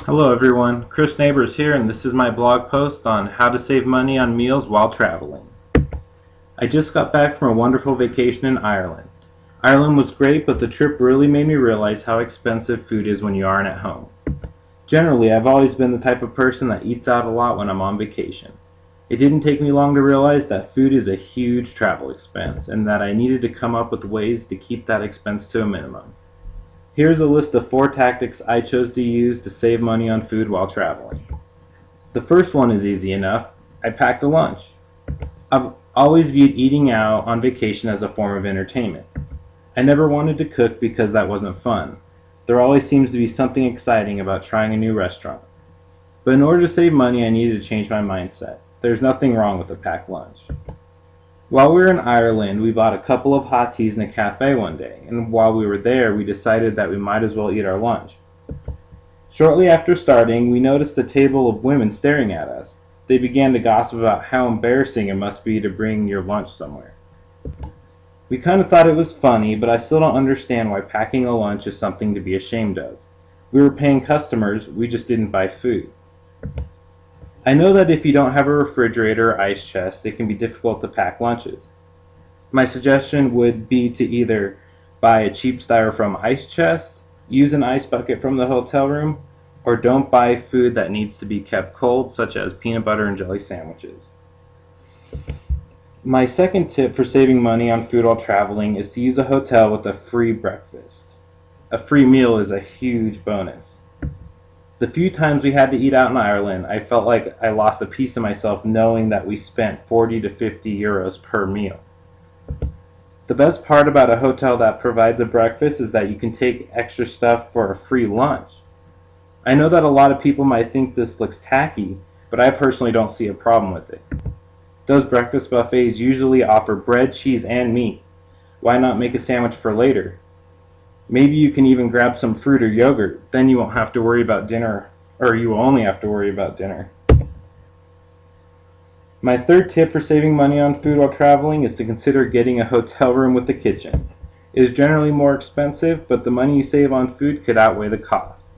Hello everyone, Chris Neighbors here, and this is my blog post on how to save money on meals while traveling. I just got back from a wonderful vacation in Ireland. Ireland was great, but the trip really made me realize how expensive food is when you aren't at home. Generally, I've always been the type of person that eats out a lot when I'm on vacation. It didn't take me long to realize that food is a huge travel expense, and that I needed to come up with ways to keep that expense to a minimum. Here's a list of 4 tactics I chose to use to save money on food while traveling. The first one is easy enough. I packed a lunch. I've always viewed eating out on vacation as a form of entertainment. I never wanted to cook because that wasn't fun. There always seems to be something exciting about trying a new restaurant. But in order to save money, I needed to change my mindset. There's nothing wrong with a packed lunch. While we were in Ireland, we bought a couple of hot teas in a cafe one day, and while we were there, we decided that we might as well eat our lunch. Shortly after starting, we noticed a table of women staring at us. They began to gossip about how embarrassing it must be to bring your lunch somewhere. We kind of thought it was funny, but I still don't understand why packing a lunch is something to be ashamed of. We were paying customers, we just didn't buy food. I know that if you don't have a refrigerator or ice chest, it can be difficult to pack lunches. My suggestion would be to either buy a cheap styrofoam ice chest, use an ice bucket from the hotel room, or don't buy food that needs to be kept cold, such as peanut butter and jelly sandwiches. My second tip for saving money on food while traveling is to use a hotel with a free breakfast. A free meal is a huge bonus. The few times we had to eat out in Ireland, I felt like I lost a piece of myself knowing that we spent 40 to 50 euros per meal. The best part about a hotel that provides a breakfast is that you can take extra stuff for a free lunch. I know that a lot of people might think this looks tacky, but I personally don't see a problem with it. Those breakfast buffets usually offer bread, cheese, and meat. Why not make a sandwich for later? Maybe you can even grab some fruit or yogurt, then you won't have to worry about dinner, or you will only have to worry about dinner. My third tip for saving money on food while traveling is to consider getting a hotel room with a kitchen. It is generally more expensive, but the money you save on food could outweigh the cost.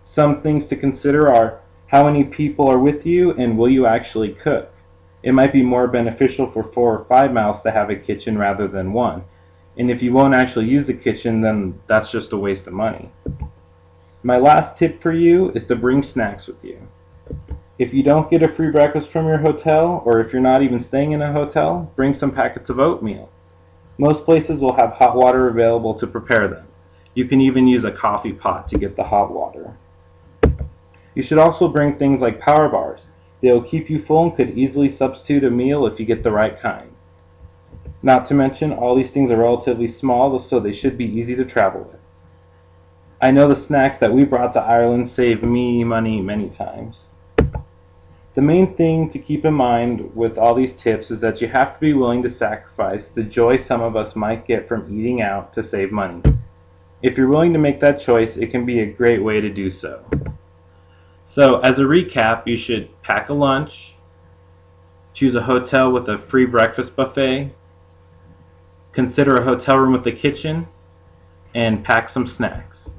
Some things to consider are how many people are with you and will you actually cook? It might be more beneficial for 4 or 5 miles to have a kitchen rather than one. And if you won't actually use the kitchen, then that's just a waste of money. My last tip for you is to bring snacks with you. If you don't get a free breakfast from your hotel, or if you're not even staying in a hotel, bring some packets of oatmeal. Most places will have hot water available to prepare them. You can even use a coffee pot to get the hot water. You should also bring things like power bars. They will keep you full and could easily substitute a meal if you get the right kind. Not to mention, all these things are relatively small, so they should be easy to travel with. I know the snacks that we brought to Ireland saved me money many times. The main thing to keep in mind with all these tips is that you have to be willing to sacrifice the joy some of us might get from eating out to save money. If you're willing to make that choice, it can be a great way to do so. So, as a recap, you should pack a lunch, choose a hotel with a free breakfast buffet, consider a hotel room with a kitchen, and pack some snacks.